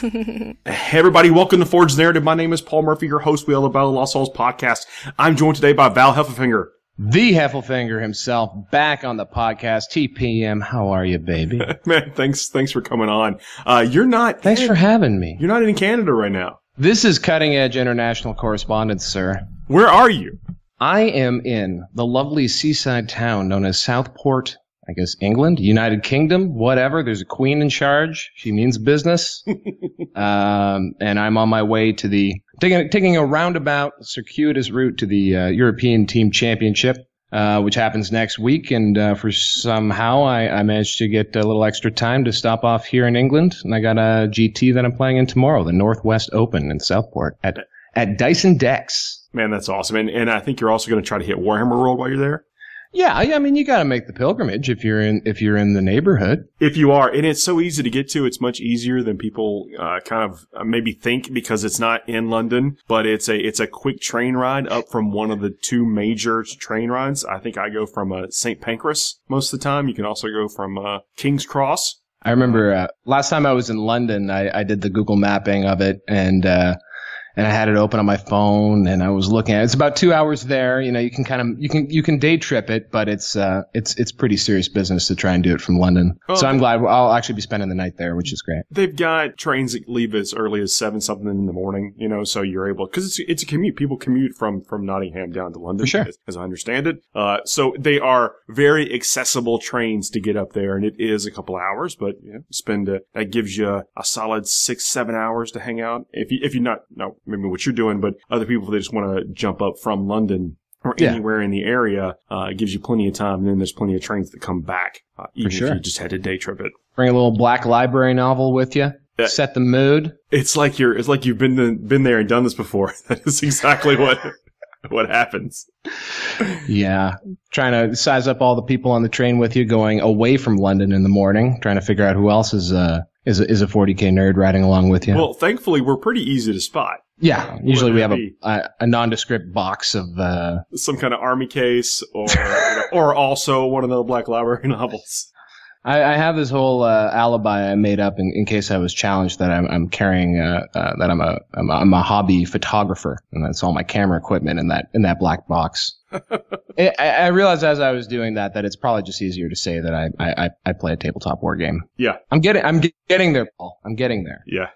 Hey everybody, welcome to Forge Narrative. My name is Paul Murphy, your host. We are the Battle of Lost Souls podcast. I'm joined today by Val Heffelfinger. The Heffelfinger himself, back on the podcast. TPM, how are you, baby? Man, thanks for coming on. Thanks for having me. You're not in Canada right now. This is cutting edge international correspondence, sir. Where are you? I am in the lovely seaside town known as Southport, I guess England, United Kingdom, whatever. There's a queen in charge. She means business. And I'm on my way to taking a roundabout, circuitous route to the European Team Championship, which happens next week. And for somehow I managed to get a little extra time to stop off here in England. And I got a GT that I'm playing in tomorrow, the Northwest Open in Southport at Dyson Decks. Man, that's awesome. And I think you're also going to try to hit Warhammer World while you're there. Yeah, I mean, you got to make the pilgrimage if you're in the neighborhood. If you are, and it's so easy to get to. It's much easier than people kind of maybe think, because it's not in London, but it's a quick train ride up from one of the two major train rides. I think I go from St. Pancras most of the time. You can also go from King's Cross. I remember last time I was in London, I did the Google mapping of it, and I had it open on my phone, and I was looking at it. It's about 2 hours there. You know, you can day trip it, but it's pretty serious business to try and do it from London. Oh, so I'm glad I'll actually be spending the night there, which is great. They've got trains that leave as early as 7-something in the morning, you know, so you're able, because it's a commute. People commute from Nottingham down to London, for sure, as I understand it. So they are very accessible trains to get up there, and it is a couple hours, but that gives you a solid 6-7 hours to hang out. If you're not, no, maybe what you're doing, but other people that just want to jump up from London or anywhere in the area, it gives you plenty of time. And then there's plenty of trains that come back, even if you just had to day trip it. Bring a little black library novel with you. Set the mood. It's like you've been there and done this before. That is exactly what happens. Yeah. Trying to size up all the people on the train with you going away from London in the morning, trying to figure out who else is a 40K nerd riding along with you. Well, thankfully, we're pretty easy to spot. Yeah. Usually we have a nondescript box of some kind of army case or also one of the Black Library novels. I have this whole alibi I made up in case I was challenged that I'm carrying that I'm a hobby photographer, and that's all my camera equipment in that black box. I realized as I was doing that it's probably just easier to say that I play a tabletop war game. Yeah, I'm getting there, Paul. I'm getting there. Yeah.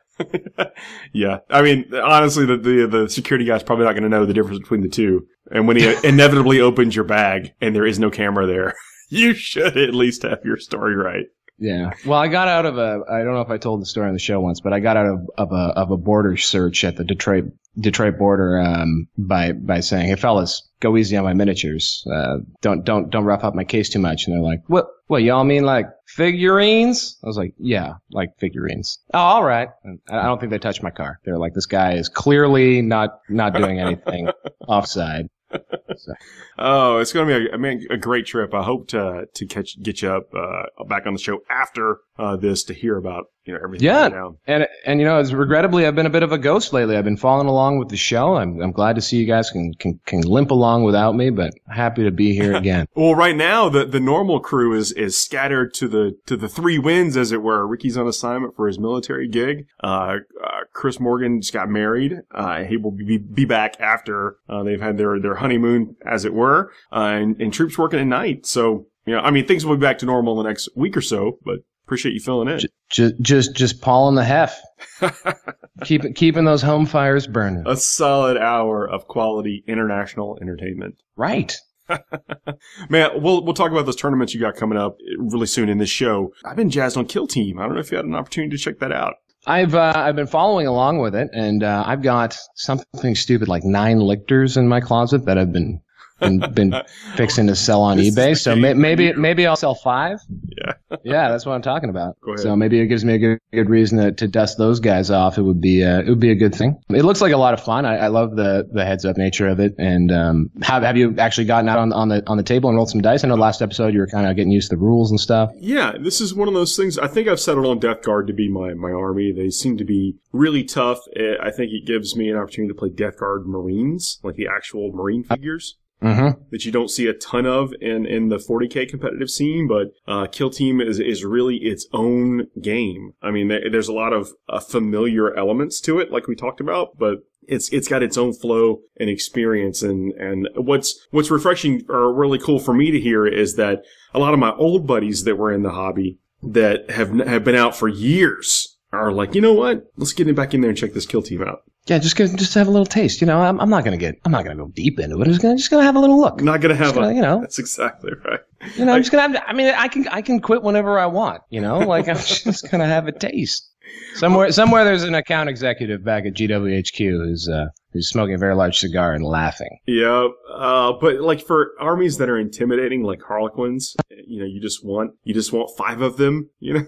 Yeah. I mean, honestly, the security guy's probably not going to know the difference between the two. And when he inevitably opens your bag and there is no camera there, you should at least have your story right. Yeah. Well, I got out of I don't know if I told the story on the show once, but I got out of a border search at the Detroit border, by saying, "Hey fellas, go easy on my miniatures. Don't rough up my case too much." And they're like, "What, y'all mean like figurines?" I was like, "Yeah, like figurines." "Oh, all right." And I don't think they touched my car. They're like, "This guy is clearly not doing anything offside." So. Oh, it's going to be a great trip. I hope to get you up back on the show after this to hear about everything. Yeah, down. and as regrettably, I've been a bit of a ghost lately. I've been following along with the show. I'm glad to see you guys can limp along without me, but happy to be here again. Well, right now the normal crew is scattered to the three winds, as it were. Ricky's on assignment for his military gig. Chris Morgan just got married. He will be back after they've had their honeymoon, as it were. And Troop's working at night. So, things will be back to normal in the next week or so, but appreciate you filling in. Just Paul and the Hef. Keeping those home fires burning. A solid hour of quality international entertainment. Right. Man, we'll talk about those tournaments you got coming up really soon in this show. I've been jazzed on Kill Team. I don't know if you had an opportunity to check that out. I've been following along with it, and I've got something stupid like 9 lictors in my closet that I've been fixing to sell on eBay. So maybe I'll sell 5. Yeah, that's what I'm talking about. Go ahead. So maybe it gives me a good reason to dust those guys off. It would be a good thing. It looks like a lot of fun. I love the heads up nature of it. And have you actually gotten out on the table and rolled some dice? I know last episode you were kind of getting used to the rules and stuff. Yeah, this is one of those things. I think I've settled on Death Guard to be my army. They seem to be really tough. I think it gives me an opportunity to play Death Guard Marines, like the actual Marine figures. that you don't see a ton of in the 40K competitive scene, but Kill Team is really its own game. I mean, there's a lot of familiar elements to it, like we talked about, but it's got its own flow and experience. And what's refreshing or really cool for me to hear is that a lot of my old buddies that were in the hobby that have been out for years are like, you know what? Let's get back in there and check this Kill Team out. Yeah, just have a little taste. You know, I'm not gonna go deep into it. I'm just gonna have a little look. Not gonna have That's exactly right. You know, I'm just gonna have. I mean, I can quit whenever I want. You know, like I'm just gonna have a taste. Somewhere there's an account executive back at GWHQ who's smoking a very large cigar and laughing. Yeah, but like for armies that are intimidating, like Harlequins, you know, you just want 5 of them. You know.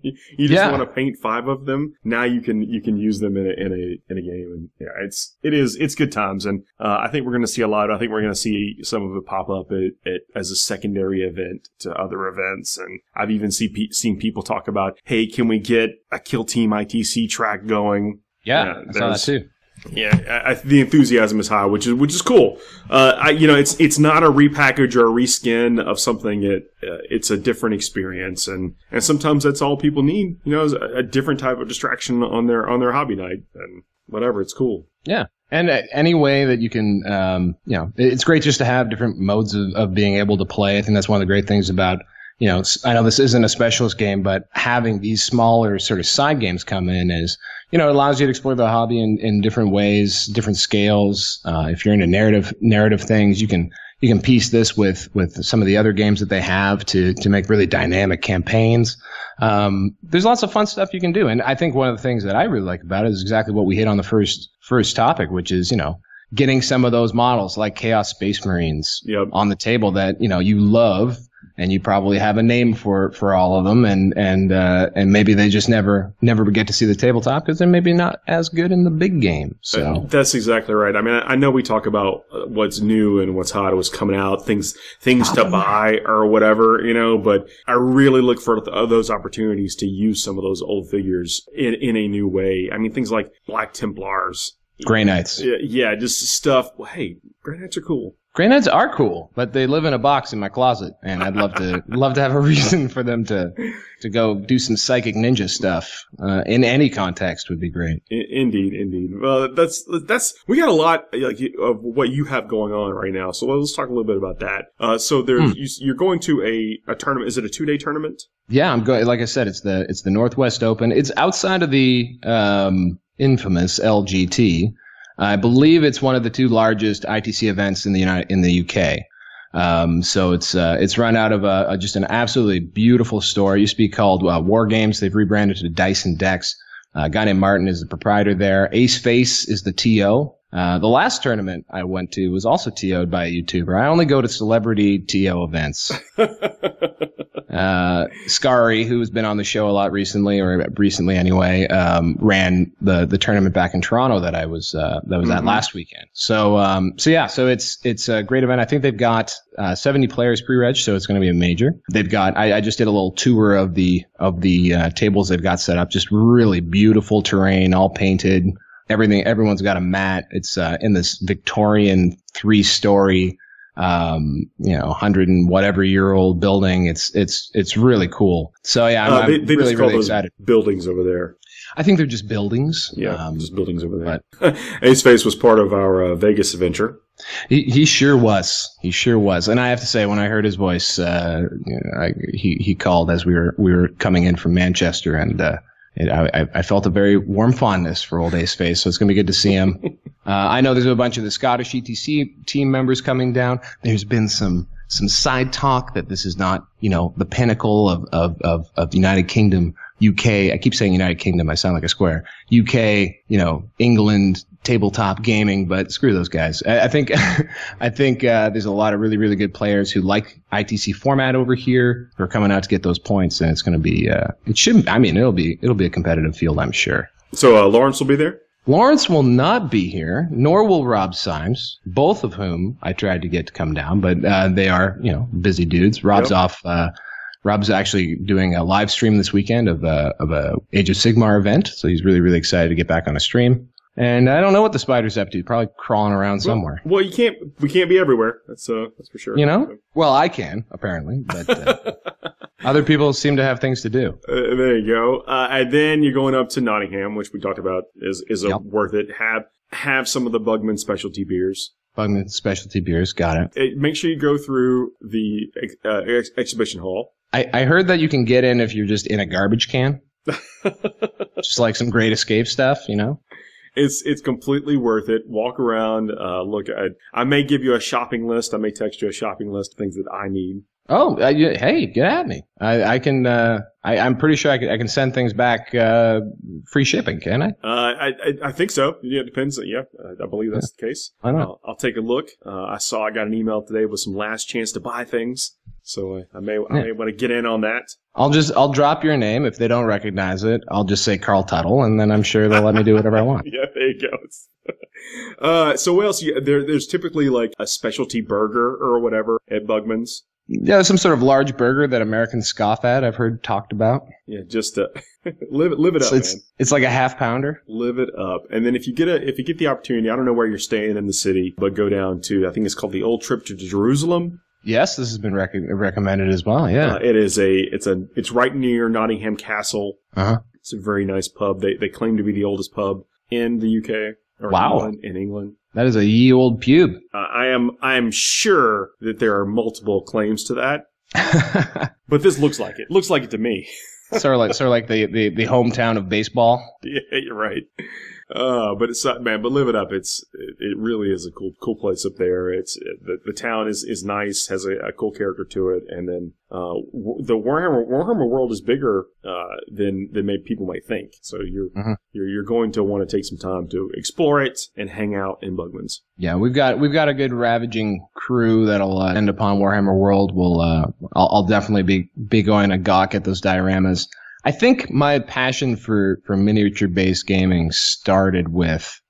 You just want to paint 5 of them. Now you can use them in a game, and yeah, it's good times. And I think we're going to see a lot. I think we're going to see some of it pop up as a secondary event to other events. And I've even seen people talk about, hey, can we get a Kill Team ITC track going? Yeah, I saw that too. Yeah, the enthusiasm is high, which is cool. It's not a repackage or a reskin of something. It's a different experience, and sometimes that's all people need. You know, is a different type of distraction on their hobby night, and whatever. It's cool. Yeah, and any way that you can, it's great just to have different modes of being able to play. I think that's one of the great things about. You know, I know this isn't a specialist game, but having these smaller sort of side games come in is, you know, it allows you to explore the hobby in different ways, different scales. If you're into narrative things, you can piece this with some of the other games that they have to make really dynamic campaigns. There's lots of fun stuff you can do. And I think one of the things that I really like about it is exactly what we hit on the first topic, which is, you know, getting some of those models like Chaos Space Marines on the table that, you know, you love. And you probably have a name for all of them, and maybe they just never get to see the tabletop because they're maybe not as good in the big game. So that's exactly right. I mean, I know we talk about what's new and what's hot, what's coming out, things to buy or whatever, you know. But I really look for those opportunities to use some of those old figures in a new way. I mean, things like Black Templars, Grey Knights. Yeah, just stuff. Well, hey, Grey Knights are cool. Grey Knights are cool, but they live in a box in my closet, and I'd love to have a reason for them to go do some psychic ninja stuff in any context would be great. Indeed. Well, that's we got a lot of what you have going on right now, so let's talk a little bit about that. So you're going to a tournament. Is it a 2-day tournament? Yeah, I'm going. Like I said, it's the Northwest Open. It's outside of the infamous LGT. I believe it's one of the 2 largest ITC events in the UK. So it's run out of just an absolutely beautiful store. It used to be called War Games. They've rebranded to Dyson Decks. A guy named Martin is the proprietor there. Ace Face is the TO. The last tournament I went to was also TO'd by a YouTuber. I only go to celebrity TO events. Scary, who's been on the show a lot recently, or recently anyway, ran the tournament back in Toronto that I was at last weekend. So it's a great event. I think they've got 70 players pre-reg, so it's going to be a major. They've got I just did a little tour of the tables they've got set up. Just really beautiful terrain, all painted. Everyone's got a mat. It's in this Victorian 3-story 100 and whatever year old building. It's really cool. So yeah, I'm they really, just call really those excited. Buildings over there. I think they're just buildings. Yeah, just buildings over there. Ace Face was part of our Vegas adventure. He sure was. He sure was. And I have to say, when I heard his voice, he called as we were coming in from Manchester, and I felt a very warm fondness for old Ace Face, so it's going to be good to see him. I know there's a bunch of the Scottish ETC team members coming down. There's been some side talk that this is not, the pinnacle of the United Kingdom, UK. I keep saying United Kingdom. I sound like a square. UK, England, tabletop gaming, but screw those guys. I think there's a lot of really, really good players who like ITC format over here who are coming out to get those points, and it's going to be, it'll be a competitive field, I'm sure. So, Lawrence will be there? Lawrence will not be here, nor will Rob Symes, both of whom I tried to get to come down, but they are, busy dudes. Rob's off. Rob's actually doing a live stream this weekend of a Age of Sigmar event, so he's really, really excited to get back on a stream. And I don't know what the spider's up to. Probably crawling around somewhere. Well, we can't be everywhere. That's for sure. You know? Well, I can, apparently. But other people seem to have things to do. There you go. And then you're going up to Nottingham, which we talked about is worth it. Have some of the Bugman specialty beers. Bugman specialty beers. Got it. Make sure you go through the exhibition hall. I heard that you can get in if you're just in a garbage can. Just like some Great Escape stuff, you know? It's completely worth it. Walk around, look at. I may give you a shopping list. I may text you a shopping list of things that I need. Oh, hey, get at me. I can. I'm pretty sure I can send things back free shipping. Can I? I think so. Yeah, it depends. Yeah, I believe that's the case. I know. I'll take a look. I got an email today with some last chance to buy things. So I may want to get in on that. I'll drop your name. If they don't recognize it, I'll just say Carl Tuttle, and then I'm sure they'll let me do whatever I want. Yeah, there you go. So what else? There's typically like a specialty burger or whatever at Bugman's. Yeah, some sort of large burger that Americans scoff at. I've heard talked about. Yeah, just live it up, man. It's like a half pounder. Live it up, and then if you get the opportunity, I don't know where you're staying in the city, but go down to, I think it's called the Old Trip to Jerusalem. Yes, this has been recommended as well. Yeah, it's right near Nottingham Castle. Uh-huh. It's a very nice pub. They claim to be the oldest pub in the UK. Or wow, in England. That is a ye old pube. I am sure that there are multiple claims to that, but this looks like it. Looks like it to me. sort of like the hometown of baseball. Yeah, you're right. But it's man, but live it up. It really is a cool place up there. The town is nice, has a cool character to it, and then the Warhammer world is bigger than people might think. So you're going to want to take some time to explore it and hang out in Bugman's. Yeah, we've got a good ravaging crew that'll end upon Warhammer World. I'll definitely be going to gawk at those dioramas. I think my passion for miniature-based gaming started with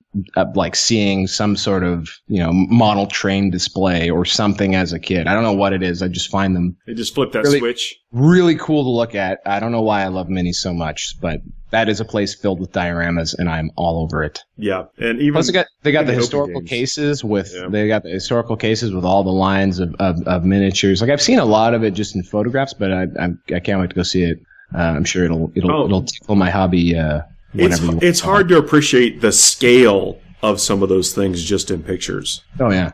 like seeing some sort of, model train display or something as a kid. I don't know what it is. I just find them. They just flip that switch. Really cool to look at. I don't know why I love minis so much, but that is a place filled with dioramas, and I'm all over it. Yeah, and even plus they got the historical cases with all the lines of miniatures. Like I've seen a lot of it just in photographs, but I can't wait to go see it. I'm sure it'll tickle my hobby. It's hard to appreciate the scale of some of those things just in pictures. Oh yeah,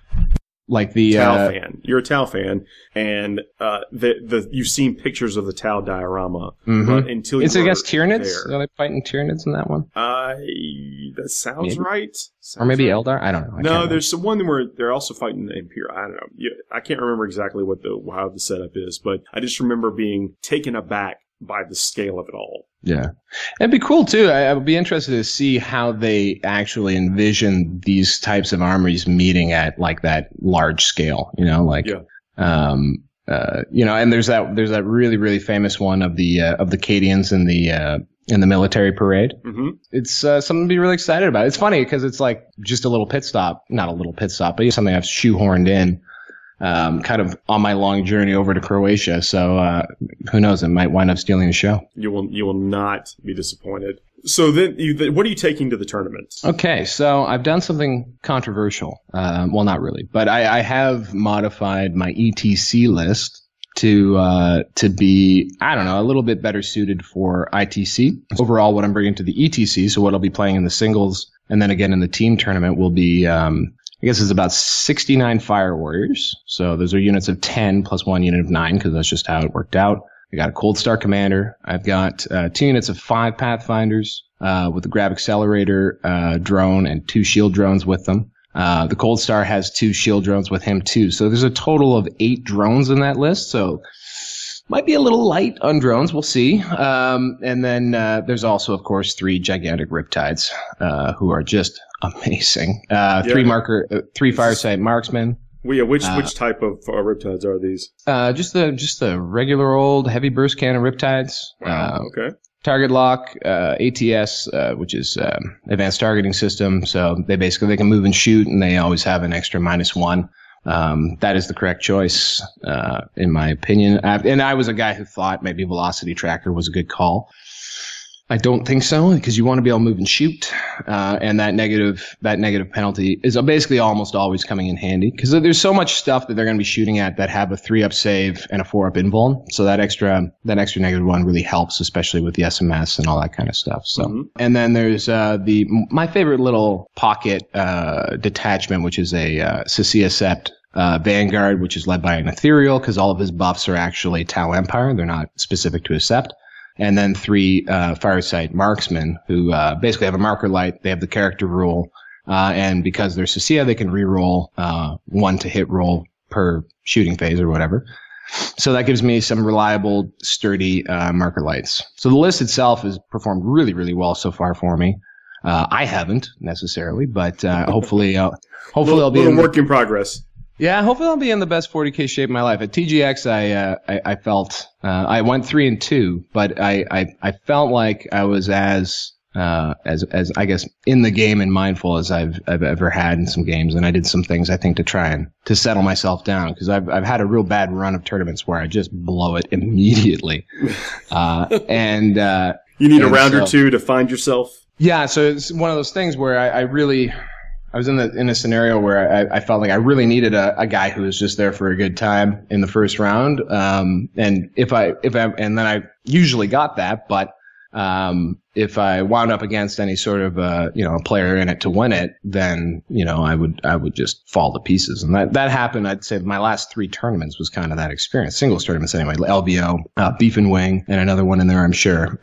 like the Tau fan. You're a Tau fan, and you've seen pictures of the Tau diorama, but until it's against Tyranids. Are they fighting Tyranids in that one? That sounds right. Or maybe Eldar. I don't know. No, there's some one where they're also fighting the Imperial. I don't know. I can't remember exactly how the setup is, but I just remember being taken aback by the scale of it all. Yeah. It'd be cool too. I would be interested to see how they actually envision these types of armies meeting at like that large scale, and there's that really, really famous one of the Cadians in the military parade. Mm-hmm. It's something to be really excited about. It's funny because it's like just a little pit stop, not a little pit stop, but something I've shoehorned in. Kind of on my long journey over to Croatia. So, who knows? I might wind up stealing the show. You will not be disappointed. So then, what are you taking to the tournament? Okay, so I've done something controversial. Well, not really, but I have modified my ETC list to be, I don't know, a little bit better suited for ITC. Overall, what I'm bringing to the ETC, so what I'll be playing in the singles and then again in the team tournament will be, I guess it's about 69 Fire Warriors. So those are units of 10 plus 1 unit of 9 because that's just how it worked out. I got a Cold Star Commander. I've got 2 units of 5 Pathfinders with the Grav Accelerator drone and 2 shield drones with them. The Cold Star has 2 shield drones with him too. So there's a total of 8 drones in that list. So might be a little light on drones. We'll see. And then there's also, of course, 3 gigantic Riptides who are just amazing. 3 Fireside Marksmen. Well, yeah, which type of Riptides are these? Just the regular old heavy burst cannon Riptides. Wow. Okay. Target lock, ATS, which is advanced targeting system. So they can move and shoot, and they always have an extra -1. That is the correct choice, in my opinion. And I was a guy who thought maybe Velocity Tracker was a good call. I don't think so, because you want to be able to move and shoot, and that negative penalty is basically almost always coming in handy, because there's so much stuff that they're going to be shooting at that have a 3-up save and a 4-up invuln. So that extra -1 really helps, especially with the SMS and all that kind of stuff. So, and then there's my favorite little pocket detachment, which is a Cecilia Sept Vanguard, which is led by an Ethereal, because all of his buffs are actually Tau Empire. They're not specific to his Sept. And then 3 Firesight Marksmen, who basically have a marker light. They have the character rule, and because they're Cecilia, they can reroll 1 to hit roll per shooting phase or whatever. So that gives me some reliable, sturdy marker lights. So the list itself has performed really, really well so far for me. I haven't necessarily, but hopefully I'll be a work in progress. Yeah, hopefully I'll be in the best 40K shape of my life. At TGX, I felt I went 3-2, but I felt like I was as I guess in the game and mindful as I've ever had in some games, and I did some things I think to try and to settle myself down, because I've had a real bad run of tournaments where I just blow it immediately, and you need a round or two to find yourself. Yeah, so it's one of those things where I was in a scenario where I felt like I really needed a guy who was just there for a good time in the first round. And then I usually got that, but if I wound up against any sort of a player in it to win it, then I would just fall to pieces. And that happened. I'd say my last 3 tournaments was kind of that experience, singles tournaments anyway. LVO, Beef and Wing, and another one in there, I'm sure.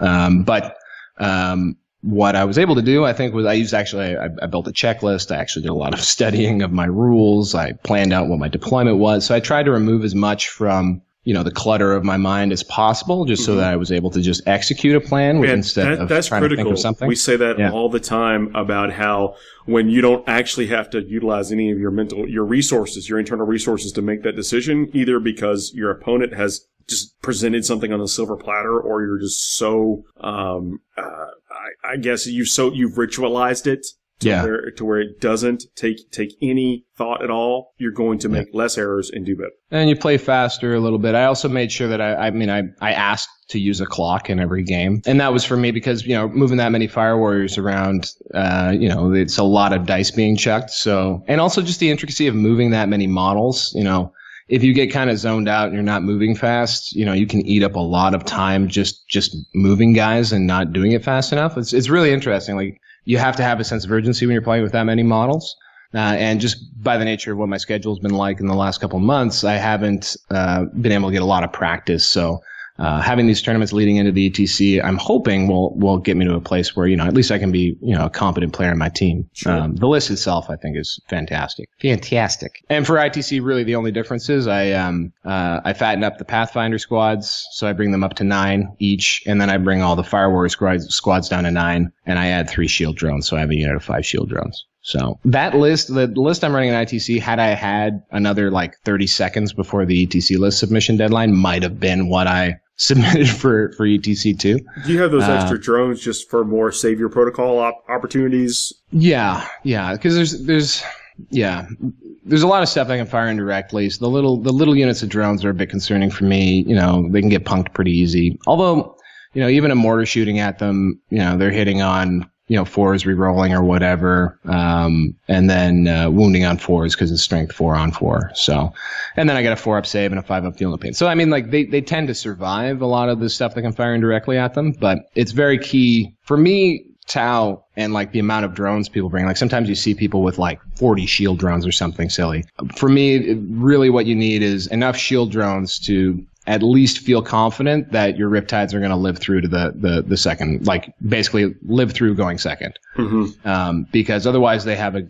What I was able to do, I think, was I built a checklist. I actually did a lot of studying of my rules. I planned out what my deployment was. So I tried to remove as much from, the clutter of my mind as possible, just so that I was able to just execute a plan instead of trying to think of something. We say that all the time about how when you don't actually have to utilize any of your resources, your internal resources to make that decision, either because your opponent has just presented something on a silver platter, or you're just so, I guess you've ritualized it to where it doesn't take any thought at all. You're going to make less errors and do better. And you play faster a little bit. I also made sure that I asked to use a clock in every game. And that was for me because, moving that many Fire Warriors around, it's a lot of dice being chucked. So, and also just the intricacy of moving that many models, if you get kind of zoned out and you're not moving fast, you can eat up a lot of time just moving guys and not doing it fast enough. It's really interesting. Like, you have to have a sense of urgency when you're playing with that many models. And just by the nature of what my schedule's been like in the last couple of months, I haven't been able to get a lot of practice. So having these tournaments leading into the ETC, I'm hoping will get me to a place where, at least I can be, a competent player in my team. Sure. The list itself, I think, is fantastic. Fantastic. And for ITC, really the only difference is I fatten up the Pathfinder squads. So I bring them up to 9 each. And then I bring all the Fire Warrior squads down to 9. And I add 3 shield drones. So I have a unit of 5 shield drones. So that list, the list I'm running in ITC, had I had another 30 seconds before the ETC list submission deadline, might have been what I submitted for ETC2. Do you have those extra drones just for more Savior Protocol opportunities? Yeah, because there's a lot of stuff I can fire indirectly. So the little units of drones are a bit concerning for me. They can get punked pretty easy. Although, even a mortar shooting at them, they're hitting on 4s re-rolling or whatever, and then wounding on 4s because it's strength 4 on 4. So, and then I got a 4-up save and a 5-up deal no pain. So, they tend to survive a lot of the stuff that can fire indirectly at them, but it's very key for me. Tau and the amount of drones people bring. Sometimes you see people with 40 shield drones or something silly. For me, really what you need is enough shield drones to at least feel confident that your Riptides are going to live through to the second, basically live through going second. Mm-hmm. Because otherwise they have a,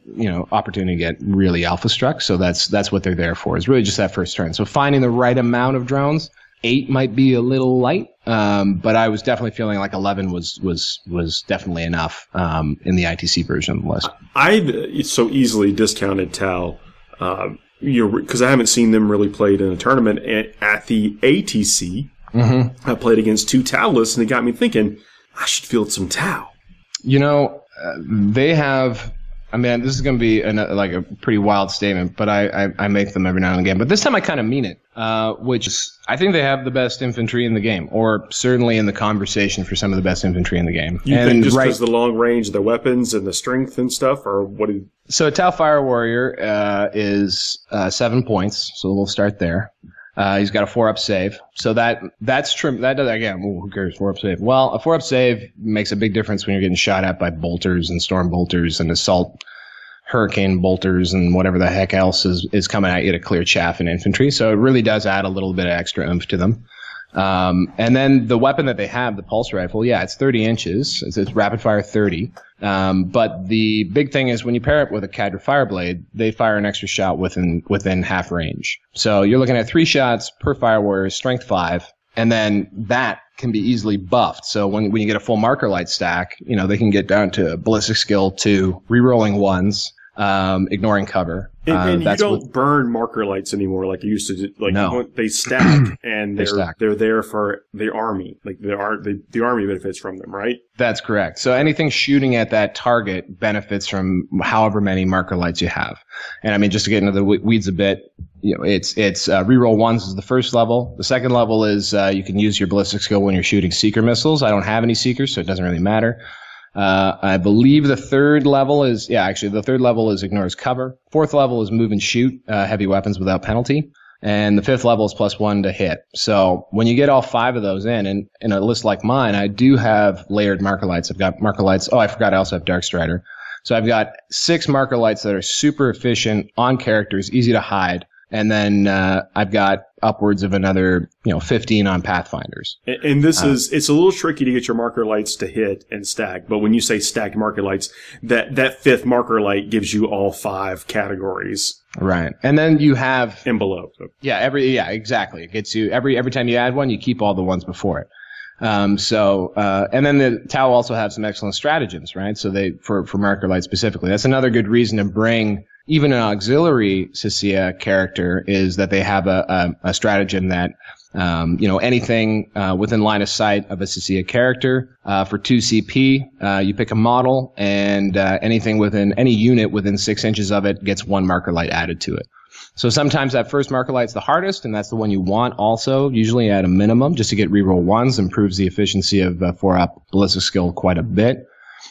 opportunity to get really alpha struck. So that's what they're there for, is really just that first turn. So finding the right amount of drones, 8 might be a little light. But I was definitely feeling like 11 was definitely enough, in the ITC version of the list. I so easily discounted Tau, because I haven't seen them really played in a tournament. At the ATC, mm-hmm. I played against 2 Tau lists, and it got me thinking, I should field some Tau. They have I mean, this is going to be like a pretty wild statement, but I make them every now and again. But this time I kind of mean it, which is, I think they have the best infantry in the game, or certainly in the conversation for some of the best infantry in the game. You think just because the long range of their weapons and the strength and stuff, or what do you... So a Tau Fire Warrior is 7 points, so we'll start there. He's got a 4-up save. So that's trim. That does, again, who cares, 4-up save? Well, a 4-up save makes a big difference when you're getting shot at by bolters and storm bolters and assault hurricane bolters and whatever the heck else is coming at you to clear chaff in infantry. So it really does add a little bit of extra oomph to them. And then the weapon that they have, the pulse rifle, yeah, it's 30 inches. It's rapid fire 30. But the big thing is when you pair it with a Cadre Fireblade, they fire an extra shot within half range. So you're looking at 3 shots per Fire Warrior, strength 5, and then that can be easily buffed. So when you get a full marker light stack, they can get down to ballistic skill 2, rerolling 1s, ignoring cover. And you don't burn marker lights anymore like you used to do. Like, no. They stack, and they're there for the army. Like, the army benefits from them, right? That's correct. So anything shooting at that target benefits from however many marker lights you have. And I mean, just to get into the weeds a bit, it's reroll 1s is the first level. The second level is you can use your ballistic skill when you're shooting seeker missiles. I don't have any seekers, so it doesn't really matter. I believe the third level is ignores cover. Fourth level is move and shoot, heavy weapons without penalty. And the fifth level is +1 to hit. So when you get all 5 of those in a list like mine, I do have layered marker lights. I've got marker lights. Oh, I forgot I also have Dark Strider. So I've got 6 marker lights that are super efficient on characters, easy to hide. And then I've got upwards of another 15 on Pathfinders. And this it's a little tricky to get your marker lights to hit and stack. But when you say stacked marker lights, that 5th marker light gives you all 5 categories. Right. And then you have and below. So. Yeah, exactly. It gets you every time you add one, you keep all the ones before it. And then the Tau also have some excellent stratagems, right? So for marker light specifically, that's another good reason to bring even an auxiliary Sisia character is that they have a stratagem that, anything within line of sight of a Sisia character, for 2 CP, you pick a model, and anything within any unit within 6 inches of it gets 1 marker light added to it. So sometimes that first marker light's the hardest, and that's the one you want also, usually at a minimum, just to get reroll 1s, improves the efficiency of 4-up ballistic skill quite a bit.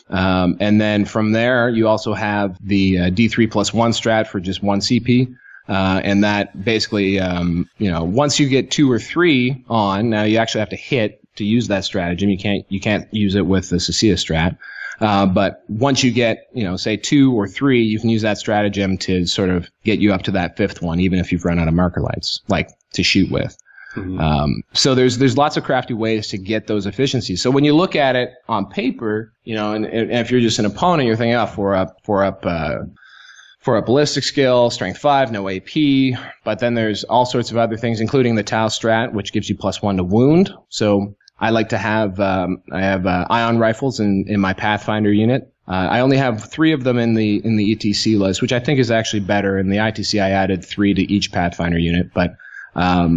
And then from there, you also have the D3 +1 strat for just 1 CP. And that basically, once you get 2 or 3 on, now you actually have to hit to use that stratagem. You can't use it with the Sisia strat. But once you get, say 2 or 3, you can use that stratagem to sort of get you up to that 5th one, even if you've run out of marker lights, like to shoot with. Mm-hmm. So there's lots of crafty ways to get those efficiencies. So when you look at it on paper, and if you're just an opponent, you're thinking, 4-up ballistic skill, strength 5, no AP. But then there's all sorts of other things, including the Tau strat, which gives you +1 to wound. So I like to have, ion rifles in my Pathfinder unit. I only have 3 of them in the ETC list, which I think is actually better. In the ITC, I added 3 to each Pathfinder unit, but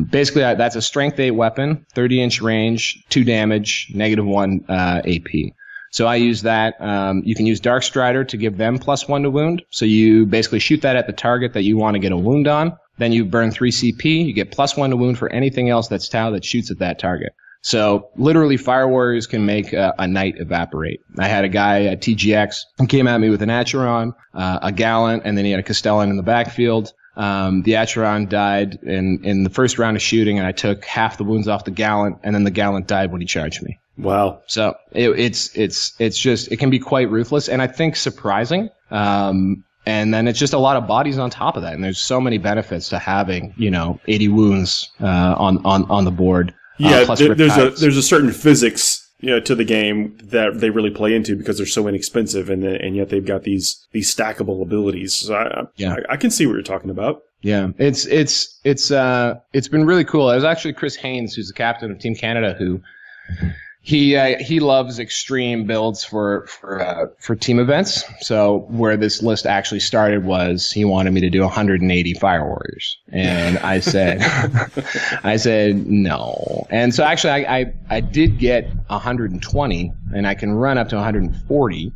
basically, that's a strength 8 weapon, 30-inch range, 2 damage, -1 AP. So I use that. You can use Dark Strider to give them +1 to wound. So you basically shoot that at the target that you want to get a wound on. Then you burn 3 CP. You get +1 to wound for anything else that's Tau that shoots at that target. So literally, Fire Warriors can make a night evaporate. I had a guy at TGX who came at me with an Acheron, a Gallant, and then he had a Castellan in the backfield. The Acheron died in the first round of shooting, and I took half the wounds off the Gallant, and then the Gallant died when he charged me. Wow. So it's just, it can be quite ruthless, and I think surprising. And then it's just a lot of bodies on top of that, and there's so many benefits to having, 80 wounds, on the board. Yeah, there's a certain physics, to the game that they really play into because they're so inexpensive, and yet they've got these stackable abilities. So I can see what you're talking about. Yeah, it's been really cool. It was actually Chris Haynes, who's the captain of Team Canada, who he loves extreme builds for team events. So where this list actually started was he wanted me to do 180 Fire Warriors, and I said no. And so actually I did get 120, and I can run up to 140.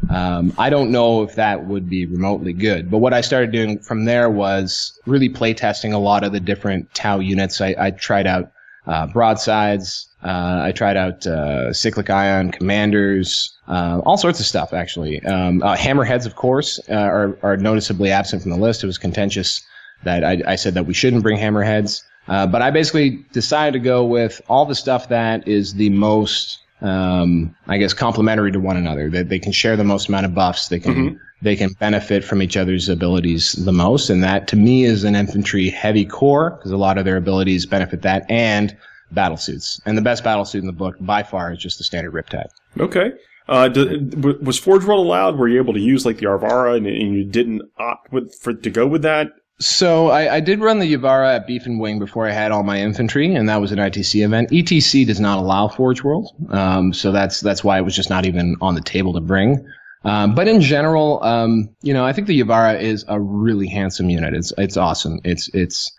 I don't know if that would be remotely good. But what I started doing from there was really playtesting a lot of the different Tau units. I tried out broadsides. I tried out cyclic ion commanders, all sorts of stuff, actually. Hammerheads, of course, are noticeably absent from the list. It was contentious that I said that we shouldn't bring hammerheads. But I basically decided to go with all the stuff that is the most, I guess, complementary to one another. They can share the most amount of buffs. They can benefit from each other's abilities the most. And that, to me, is an infantry heavy core, because a lot of their abilities benefit that, and battlesuits. And the best battlesuit in the book, by far, is just the standard Riptide. Okay. Was Forge World allowed? Were you able to use, like, the Arvara, and you didn't opt to go with that? So I did run the Yavara at Beef and Wing before I had all my infantry, and that was an ITC event. ETC does not allow Forge World, so that's why it was just not even on the table to bring. But in general, I think the Yavara is a really handsome unit. It's awesome. It's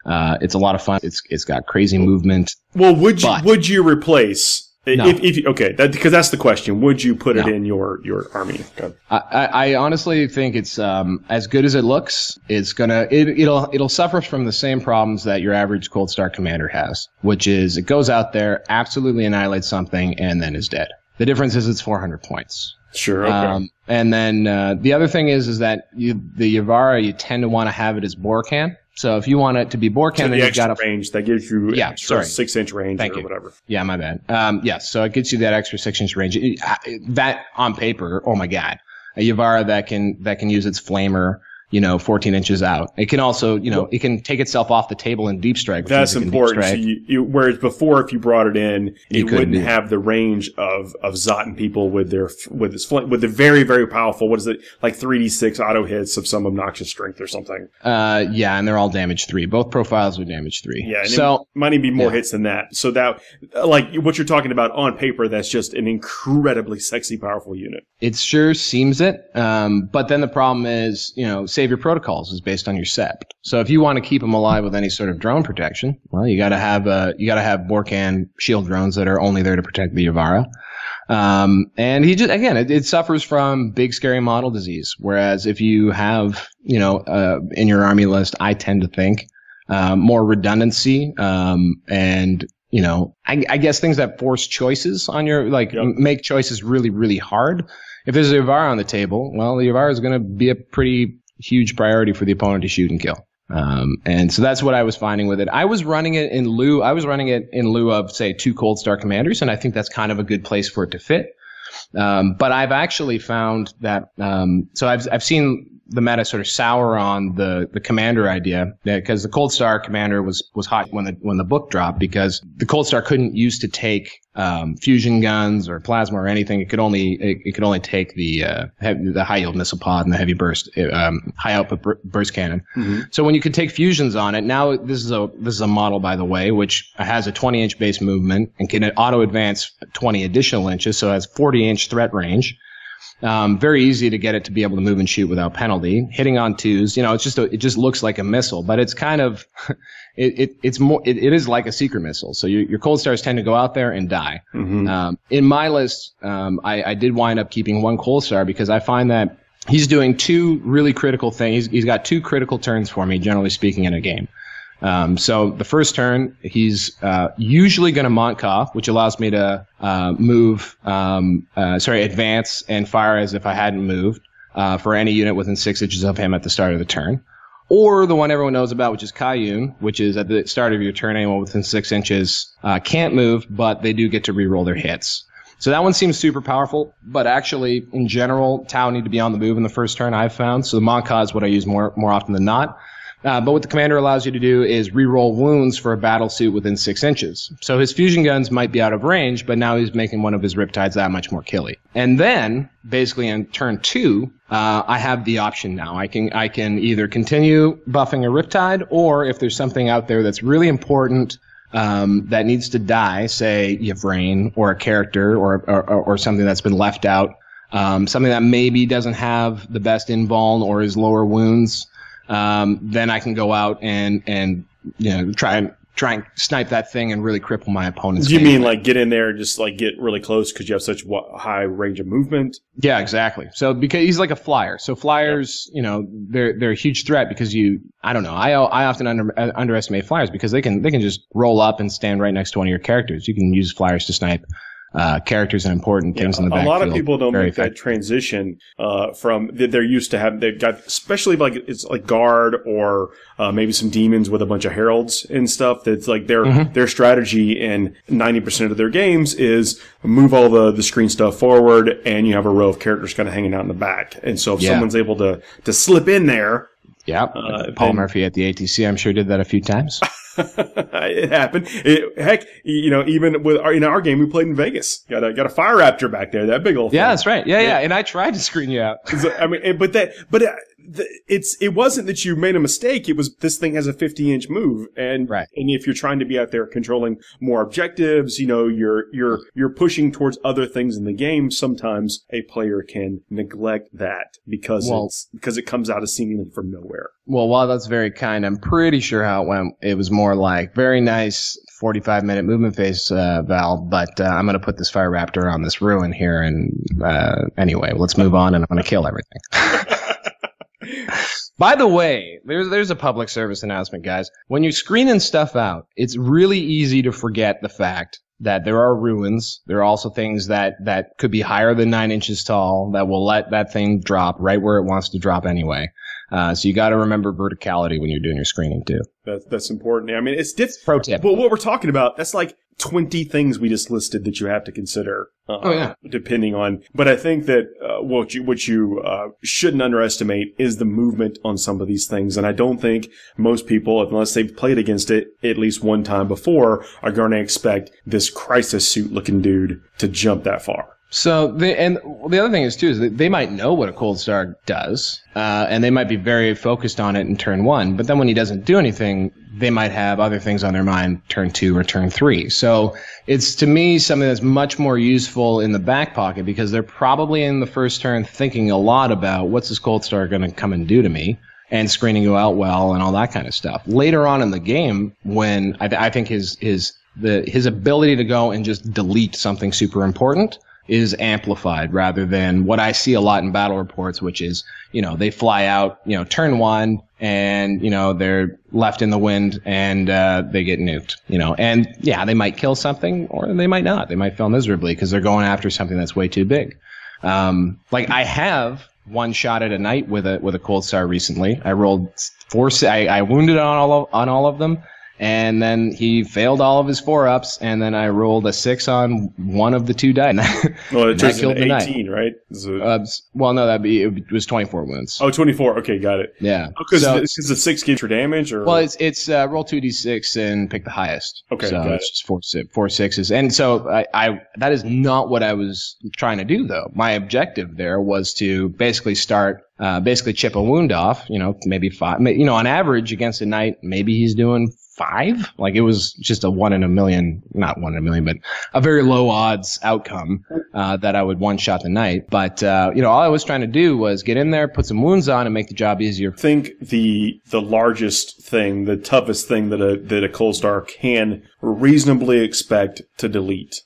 a lot of fun. It's got crazy movement. Well, would you replace? No. Because that's the question. Would you put it in your army? Okay. I honestly think it's as good as it looks. It'll suffer from the same problems that your average Cold Star commander has, which is it goes out there, absolutely annihilates something, and then is dead. The difference is it's 400 points. Sure. Okay. And then the other thing is that the Yavara, you tend to want to have it as Borkan. So if you want it to be Borkan, then you've got a range that gives you extra 6-inch range or whatever. Yeah, my bad. So it gets you that extra 6-inch range. That on paper, oh my god, a Yavara that can use its flamer, 14 inches out. It can also, it can take itself off the table in deep strike. That's important. So whereas before, if you brought it in, you wouldn't have the range of Zotan people with the very, very powerful, what is it, like 3d6 auto hits of some obnoxious strength or something. And they're all damage 3. Both profiles are damage 3. Yeah, and it might even be more hits than that. So that, like what you're talking about on paper, that's just an incredibly sexy, powerful unit. It sure seems it. But then the problem is, Savior Protocols is based on your sept. So if you want to keep them alive with any sort of drone protection, well, you got to have Borkan shield drones that are only there to protect the Yavara. And it suffers from big scary model disease. Whereas if you have, in your army list, I tend to think more redundancy, and I guess things that force choices on your make choices really, really hard. If there's a Yavara on the table, well, the Yavara is going to be a pretty huge priority for the opponent to shoot and kill. And so that's what I was finding with it. I was running it in lieu of, say, 2 Cold Star commanders, and I think that's kind of a good place for it to fit. But I've actually found that, so I've seen the meta sort of sour on the commander idea, because the Cold Star commander was hot when the book dropped, because the Cold Star couldn't use to take fusion guns or plasma or anything. It could only take the high yield missile pod and the heavy burst high output burst cannon. Mm-hmm. So when you could take fusions on it, now this is a model, by the way, which has a 20-inch base movement and can auto advance 20 additional inches, so it has 40-inch threat range. Very easy to get it to be able to move and shoot without penalty. Hitting on 2s, it just looks like a missile, but it's kind of, it is like a secret missile. So your Cold Stars tend to go out there and die. Mm-hmm. In my list, I did wind up keeping 1 Cold Star because I find that he's doing 2 really critical things. He's got 2 critical turns for me, generally speaking, in a game. So the first turn, he's usually going to Montkov, which allows me to advance and fire as if I hadn't moved for any unit within 6 inches of him at the start of the turn. Or the one everyone knows about, which is Kayun, which is at the start of your turn, anyone within 6 inches can't move, but they do get to reroll their hits. So that one seems super powerful, but actually, in general, Tau need to be on the move in the first turn, I've found. So the Montkov is what I use more often than not. But what the commander allows you to do is reroll wounds for a battle suit within 6 inches. So his fusion guns might be out of range, but now he's making one of his Riptides that much more killy. And then, basically in turn 2, I have the option now. I can either continue buffing a Riptide, or if there's something out there that's really important that needs to die, say Yvrain or a character or something that's been left out, something that maybe doesn't have the best invuln or is lower wounds, then I can go out and try try and snipe that thing and really cripple my opponent's Do you game mean plan. like get in there and just like get really close because you have such high range of movement? Yeah, exactly. So because he's like a flyer. So flyers, you know, they're a huge threat because I don't know. I often underestimate flyers because they can just roll up and stand right next to one of your characters. You can use flyers to snipe characters and important things in the backfield. A lot of people don't make that effective. transition from they're used to have. They've got, especially like it's like guard or maybe some demons with a bunch of heralds and stuff. That's like their strategy in 90% of their games is move all the screen stuff forward, and you have a row of characters kind of hanging out in the back. And so if someone's able to slip in there. Yeah, Paul Murphy at the ATC, I'm sure, did that a few times. It happened. Heck, you know, even with in our game, we played in Vegas. Got a fire raptor back there, that big old thing. Yeah, that's right. Yeah. And I tried to screen you out. I mean, it wasn't that you made a mistake. It was this thing has a 50-inch move, and if you're trying to be out there controlling more objectives, you know, you're pushing towards other things in the game. Sometimes a player can neglect that because it comes out of seemingly from nowhere. Well, while that's very kind, I'm pretty sure how it went. It was more like very nice 45-minute movement phase, Val, but I'm going to put this fire raptor on this ruin here, and anyway, let's move on, and I'm going to kill everything. By the way, there's a public service announcement, guys. When you're screening stuff out, it's really easy to forget the fact that there are ruins. There are also things that could be higher than 9 inches tall that will let that thing drop right where it wants to drop anyway. So you got to remember verticality when you're doing your screening too. That's important. I mean, it's different. Pro tip. But what we're talking about, that's like 20 things we just listed that you have to consider. Depending on, but I think that what you shouldn't underestimate is the movement on some of these things, and I don't think most people, unless they've played against it at least one time before, are going to expect this crisis suit looking dude to jump that far. So the other thing is too is that they might know what a cold star does, and they might be very focused on it in turn 1. But then when he doesn't do anything, they might have other things on their mind turn 2 or turn 3. So it's to me something that's much more useful in the back pocket because they're probably in the first turn thinking a lot about what's this cold star going to come and do to me, and screening you out well and all that kind of stuff. Later on in the game, when I think his ability to go and just delete something super important is amplified rather than what I see a lot in battle reports, which is, you know, they fly out, you know, turn 1 and, you know, they're left in the wind and they get nuked, you know, and yeah, they might kill something or they might not. They might fail miserably because they're going after something that's way too big. Like I have one shot at a knight with a cold star recently. I rolled 4, I wounded on all of them. And then he failed all of his 4-ups, and then I rolled a 6 on one of the 2 die. Well, it turns into 18, right? Well, no, it was 24 wounds. Oh, 24. Okay, got it. Yeah. Because the 6 gives your damage, or well, it's roll 2d6 and pick the highest. Okay, so it's just 4 6s, and so I that is not what I was trying to do though. My objective there was to basically chip a wound off. You know, maybe 5. You know, on average against a knight, maybe he's doing 5. Like it was just a 1 in a million, not 1 in a million, but a very low odds outcome that I would one shot the knight. But you know, all I was trying to do was get in there, put some wounds on, and make the job easier. I think the largest thing, the toughest thing that a cold star can reasonably expect to delete.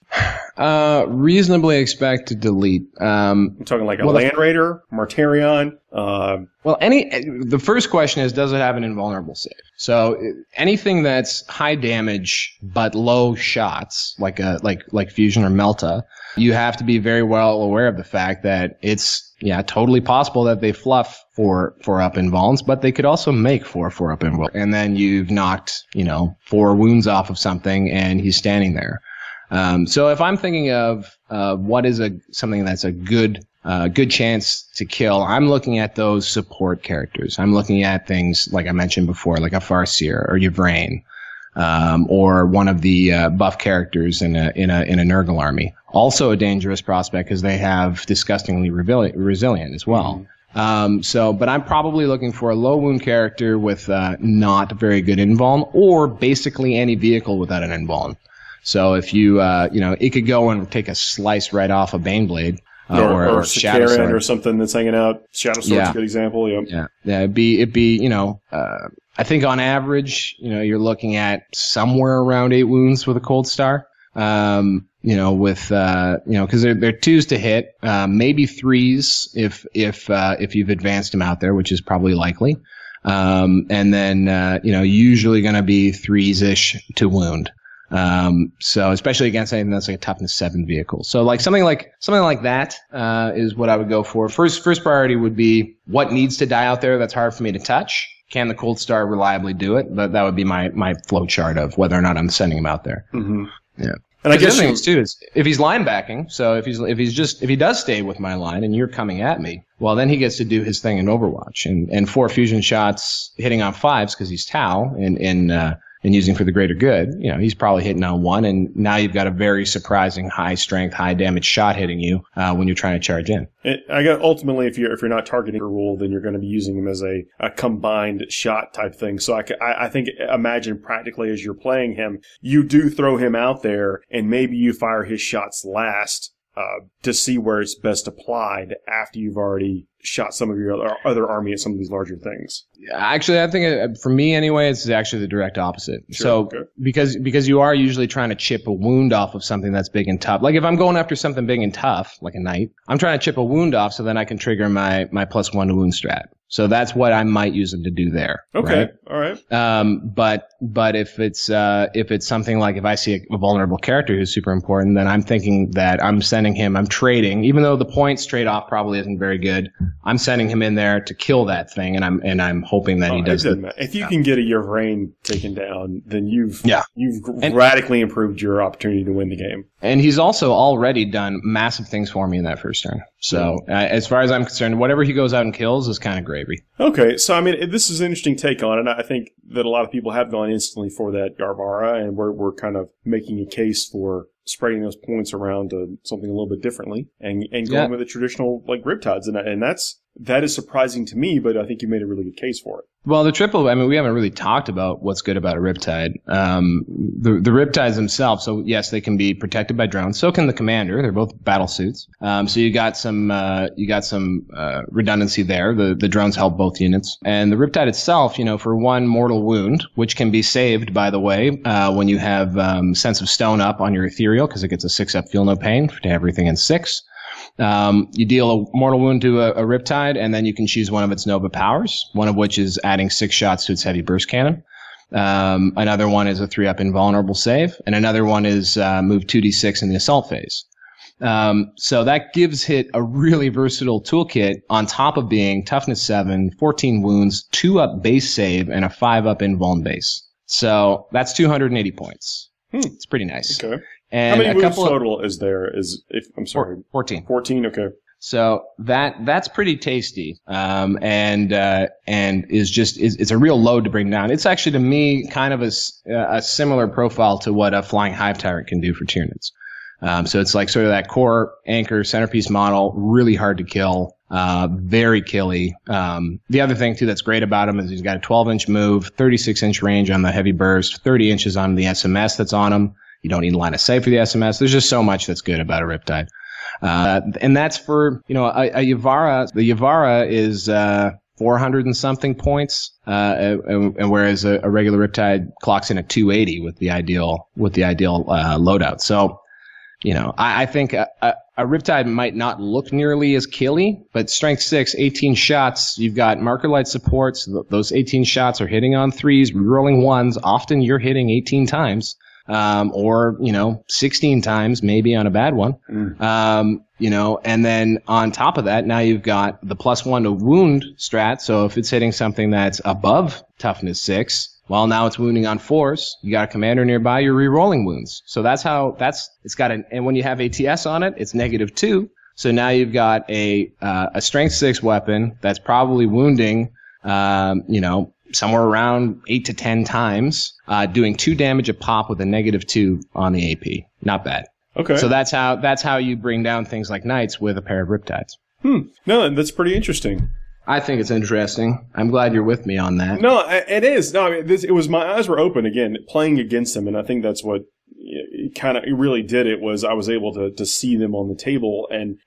Reasonably expect to delete. I'm talking like a Land Raider, Martarion. Well, the first question is, does it have an invulnerable save? So anything that's high damage but low shots, like Fusion or Melta, you have to be very well aware of the fact that it's totally possible that they fluff 4-up invulns, but they could also make 4-up invulns. And then you've knocked 4 wounds off of something, and he's standing there. So if I'm thinking of what is something that's a good chance to kill, I'm looking at those support characters. I'm looking at things like I mentioned before, like a Farseer or Yvrain, or one of the buff characters in a Nurgle army. Also a dangerous prospect because they have disgustingly resilient as well. But I'm probably looking for a low wound character with not very good invuln, or basically any vehicle without an invuln. So if you, it could go and take a slice right off a Baneblade, or Shadow Sakaran Sword or something that's hanging out. Shadow Sword's a good example. Yeah. It'd be I think on average, you're looking at somewhere around 8 wounds with a Cold Star. Because they're 2s to hit, maybe 3s if you've advanced them out there, which is probably likely. And then usually going to be 3s-ish to wound. So especially against anything that's like a toughness 7 vehicle. So like something like that is what I would go for. First priority would be what needs to die out there that's hard for me to touch. Can the Cold Star reliably do it? That would be my flow chart of whether or not I'm sending him out there. Mm-hmm. Yeah. And I guess the other thing too is if he's linebacking, so if he does stay with my line and you're coming at me, well then he gets to do his thing in Overwatch and 4 fusion shots hitting on 5s because he's Tau and using for the greater good. He's probably hitting on 1, and now you've got a very surprising high strength, high damage shot hitting you when you're trying to charge in. I guess ultimately, if you're not targeting a rule, then you're going to be using him as a combined shot type thing. So I think imagine practically as you're playing him, you do throw him out there, and maybe you fire his shots last to see where it's best applied after you've already shot some of your other army at some of these larger things. Actually, I think for me anyway, it's actually the direct opposite. Sure, so okay. because you are usually trying to chip a wound off of something that's big and tough. Like if I'm going after something big and tough, like a knight, I'm trying to chip a wound off so then I can trigger my +1 to wound strat. So that's what I might use him to do there. Okay. Right? All right. But if it's something like if I see a vulnerable character who's super important, then I'm thinking that I'm trading, even though the points trade off probably isn't very good. I'm sending him in there to kill that thing, and I'm hoping that he does it. If you can get a Yvraine taken down, then you've radically improved your opportunity to win the game. And he's also already done massive things for me in that first turn. So as far as I'm concerned, whatever he goes out and kills is kind of gravy. Okay, so I mean, this is an interesting take on it. I think that a lot of people have gone instantly for that Yarvara, and we're kind of making a case for spreading those points around to something a little bit differently and going with the traditional like Riptides, and that is surprising to me, but I think you made a really good case for it. Well, the triple, I mean, we haven't really talked about what's good about a Riptide. The Riptides themselves, so yes, they can be protected by drones. So can the commander. They're both battle suits. So you got some redundancy there. The drones help both units. And the Riptide itself, for 1 mortal wound, which can be saved, by the way, when you have Sense of Stone up on your Ethereal, because it gets a 6 up Feel No Pain to everything in 6. You deal a mortal wound to a Riptide, and then you can choose one of its Nova powers, one of which is adding 6 shots to its heavy burst cannon. Another one is a 3-up invulnerable save, and another one is move 2d6 in the assault phase. So that gives it a really versatile toolkit on top of being toughness 7, 14 wounds, 2-up base save, and a 5-up invuln base. So that's 280 points. It's pretty nice. Okay. And how many moves total is there? 14. 14, okay. So that's pretty tasty. And it's a real load to bring down. It's actually, to me, kind of a similar profile to what a Flying Hive Tyrant can do for Tyranids. So it's like sort of that core anchor centerpiece model, really hard to kill, very killy. The other thing too that's great about him is he's got a 12-inch move, 36-inch range on the heavy burst, 30 inches on the SMS that's on him. You don't need line of sight for the SMS. There's just so much that's good about a Riptide. And that's for, a Yavara. The Yavara is 400 and something points, and whereas a regular Riptide clocks in at 280 with the ideal loadout. So, I think a Riptide might not look nearly as killy, but strength 6, 18 shots. You've got marker light supports. Those 18 shots are hitting on 3s, rolling 1s. Often you're hitting 18 times. Or 16 times maybe on a bad one. And then on top of that, now you've got the +1 to wound strat. So if it's hitting something that's above toughness 6, well, now it's wounding on 4s. You got a commander nearby, you're re-rolling wounds. So it's got and when you have ATS on it, it's -2. So now you've got a strength 6 weapon that's probably wounding, somewhere around 8 to 10 times, doing 2 damage a pop with a -2 on the AP. Not bad. Okay. So that's how you bring down things like Knights with a pair of Riptides. No, that's pretty interesting. I think it's interesting. I'm glad you're with me on that. No, it is. No, I mean, it was my eyes were open again, playing against him, and I think that's what it really did it was I was able to see them on the table, and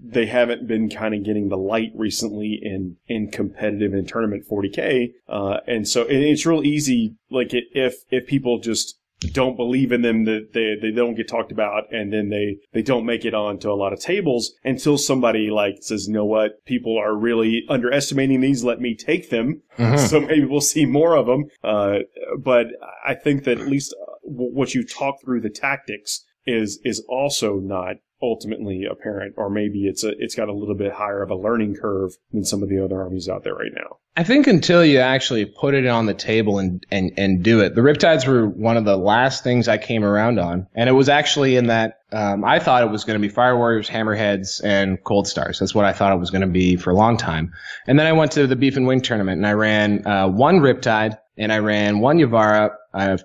they haven't been kind of getting the light recently in competitive and tournament 40K. And so it's real easy, like if people just don't believe in them, that they don't get talked about, and then they don't make it onto a lot of tables until somebody like says, you know what, people are really underestimating these, let me take them. So maybe we'll see more of them. But I think that at least what you talk through the tactics is also not ultimately apparent, or maybe it's got a little bit higher of a learning curve than some of the other armies out there right now. I think until you actually put it on the table and do it. The Riptides were one of the last things I came around on. And it was actually in that, I thought it was going to be Fire Warriors, Hammerheads, and Cold Stars. That's what I thought it was going to be for a long time. And then I went to the Beef and Wing tournament, and I ran one Riptide, and I ran one Yavara,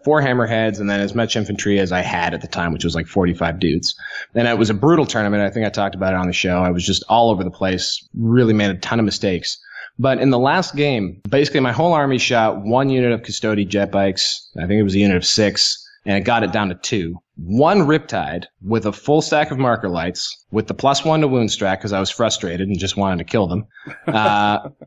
4 Hammerheads, and then as much infantry as I had at the time, which was like 45 dudes. And it was a brutal tournament. I think I talked about it on the show. I was just all over the place, really made a ton of mistakes. But in the last game, basically my whole army shot 1 unit of Custody jet bikes. I think it was a unit of 6, and it got it down to 2. 1 Riptide with a full stack of marker lights with the +1 to wound strat because I was frustrated and just wanted to kill them.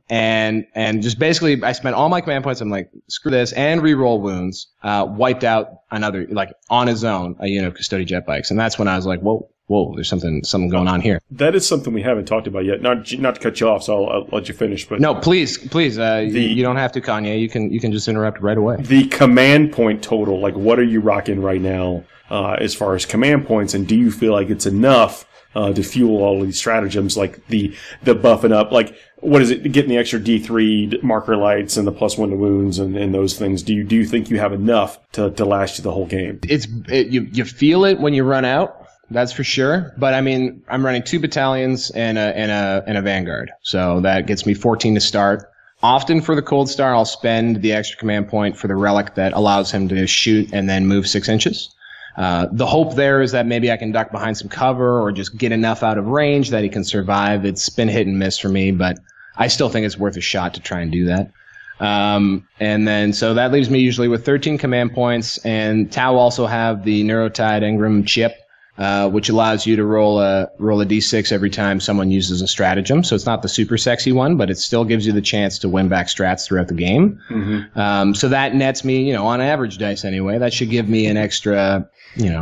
And just basically I spent all my command points. I'm like, screw this, and reroll wounds, wiped out another, like on his own, a unit of Custody jet bikes. And that's when I was like, whoa, there's something going on here. That is something we haven't talked about yet. Not to cut you off, so I'll let you finish. But no, please, you don't have to, Kanye. You can just interrupt right away. The command point total, like what are you rocking right now as far as command points, and do you feel like it's enough to fuel all of these stratagems, like the buffing up, like what is it, getting the extra D3 marker lights and the +1 to wounds and those things? Do you think you have enough to last you the whole game? You feel it when you run out. That's for sure. But I mean, I'm running 2 battalions and a vanguard. So that gets me 14 to start. Often for the Cold Star, I'll spend the extra command point for the relic that allows him to shoot and then move 6 inches. The hope there is that maybe I can duck behind some cover or just get enough out of range that he can survive. It's been hit and miss for me, but I still think it's worth a shot to try and do that. And then, so that leaves me usually with 13 command points, and Tau also have the Neurotide Engram chip, which allows you to roll a d6 every time someone uses a stratagem. So it's not the super sexy one, but it still gives you the chance to win back strats throughout the game. So that nets me, on average dice anyway, that should give me an extra,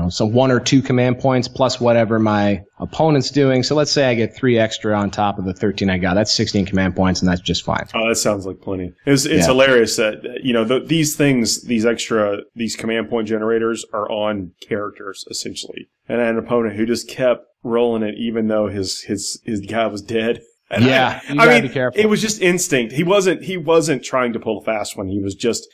so 1 or 2 command points plus whatever my opponent's doing. So let's say I get 3 extra on top of the 13 I got. That's 16 command points, and that's just fine. Oh, that sounds like plenty. It's hilarious that, these things, these command point generators are on characters, essentially. And I had an opponent who just kept rolling it even though his guy was dead. And you gotta be careful. It was just instinct. He wasn't trying to pull a fast one. He was just,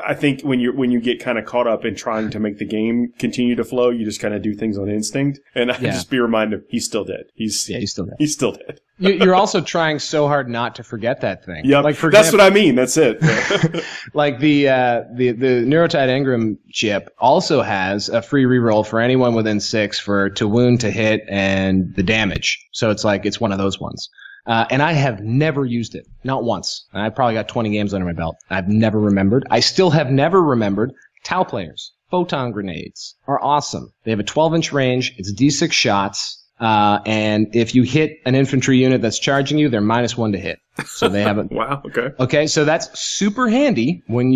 I think when you get kind of caught up in trying to make the game continue to flow, you just kind of do things on instinct. And I just be reminded, he's still dead. He's still dead. He's still dead. You're also trying so hard not to forget that thing. Yeah, like that's what I mean. That's it. Like the Neurotide Engram chip also has a free reroll for anyone within 6 to wound, to hit, and the damage. So it's one of those ones. And I have never used it. Not once. And I've probably got 20 games under my belt. I've never remembered. I still have never remembered. Tau players, photon grenades are awesome. They have a 12-inch range. It's D6 shots. And if you hit an infantry unit that's charging you, they're -1 to hit. So they have a wow. Okay. Okay. So that's super handy when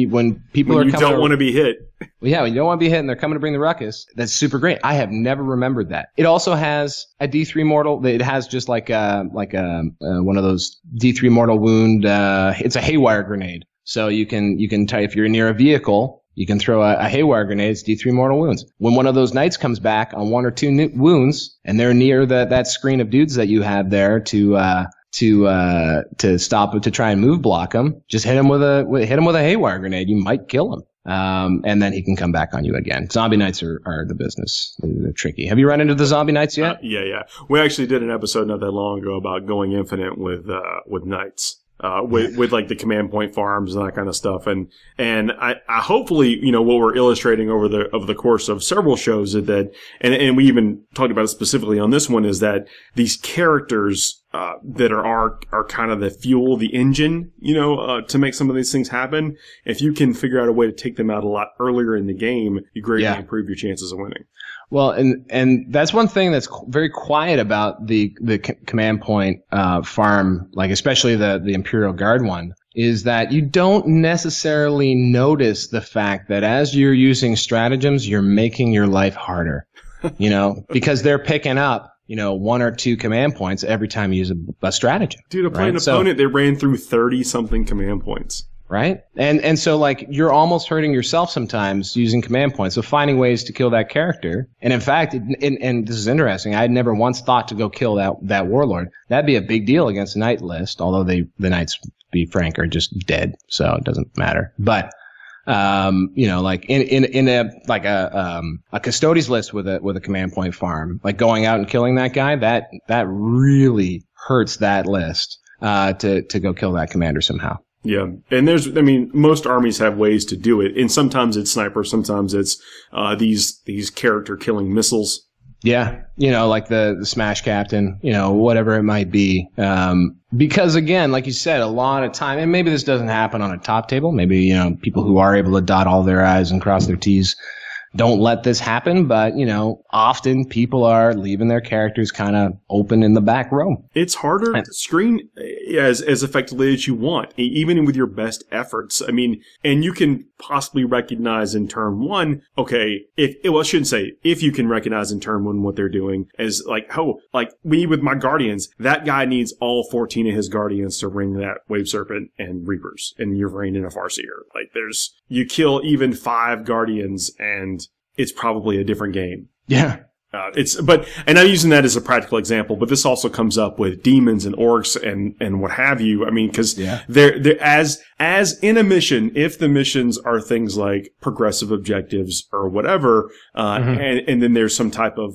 people when are you don't want to be hit. Well, yeah, when you don't want to be hit and they're coming to bring the ruckus. That's super great. I have never remembered that. It also has a D3 mortal. It has just like one of those D3 mortal wound. It's a haywire grenade. So you can if you're near a vehicle, you can throw a haywire grenade. It's D3 mortal wounds. When one of those knights comes back on 1 or 2 wounds, and they're near that screen of dudes that you have there to stop, to try and move block them, just hit him with a haywire grenade. You might kill him. And then he can come back on you again. Zombie knights are the business. They're tricky. Have you run into the zombie knights yet? Yeah. We actually did an episode not that long ago about going infinite with knights. With like the command point farms and that kind of stuff. And I hopefully, what we're illustrating over the course of several shows is that, and we even talked about it specifically on this one, is that these characters, that are kind of the fuel, the engine, to make some of these things happen. If you can figure out a way to take them out a lot earlier in the game, you greatly improve your chances of winning. Well, and that's one thing that's very quiet about the command point farm, like especially the Imperial Guard one, is that you don't necessarily notice the fact that as you're using stratagems, you're making your life harder, because they're picking up, one or two command points every time you use a stratagem. Dude, I played an opponent that ran through 30-something command points. Right? And so like you're almost hurting yourself sometimes using command points. So finding ways to kill that character. And in fact, and this is interesting, I had never once thought to go kill that warlord. That'd be a big deal against a knight list, although the knights, to be frank, are just dead, so it doesn't matter. But like in a custodies list with a command point farm, like going out and killing that guy, that really hurts that list to go kill that commander somehow. Yeah. And most armies have ways to do it. And sometimes it's sniper, sometimes it's these character killing missiles. Yeah. Like the Smash Captain, whatever it might be. Because again, like you said, a lot of time, and maybe this doesn't happen on a top table. Maybe, people who are able to dot all their I's and cross their T's don't let this happen, but, often people are leaving their characters kind of open in the back row. It's harder to screen as effectively as you want, even with your best efforts. And you can possibly recognize in turn one, okay, I shouldn't say if you can recognize in turn one what they're doing as me with my Guardians, that guy needs all 14 of his Guardians to ring that Wave Serpent and Reapers, and you're raining a Farseer. You kill even 5 Guardians and it's probably a different game. Yeah. And I'm using that as a practical example, but this also comes up with demons and orcs and what have you. Because they're as in a mission, if the missions are things like progressive objectives or whatever, and then there's some type of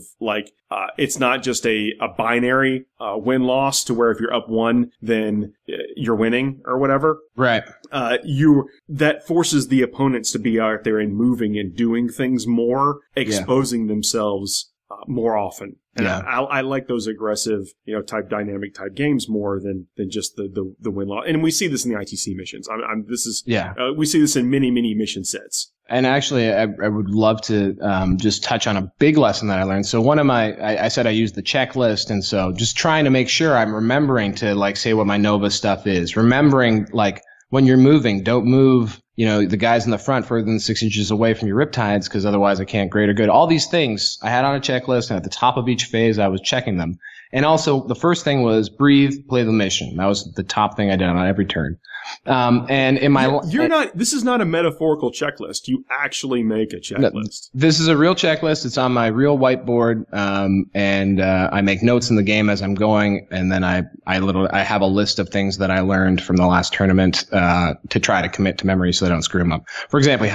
it's not just a binary win-loss to where if you're up 1, then you're winning or whatever. Right. That forces the opponents to be out there and moving and doing things more, exposing themselves more often. And I like those aggressive, type dynamic type games more than just the win-loss. And we see this in the ITC missions. We see this in many, many mission sets. And actually, I would love to just touch on a big lesson that I learned. So one of I said I used the checklist, and so just trying to make sure I'm remembering to say what my Nova stuff is. Remembering when you're moving, don't move, the guys in the front further than 6 inches away from your riptides, because otherwise I can't greater good. All these things I had on a checklist, and at the top of each phase I was checking them. And also the first thing was breathe, play the mission. That was the top thing I did on every turn. And in my this is not a metaphorical checklist. You actually make a checklist. No, this is a real checklist. It's on my real whiteboard. And I make notes in the game as I'm going, and then I have a list of things that I learned from the last tournament to try to commit to memory so I don't screw them up. For example,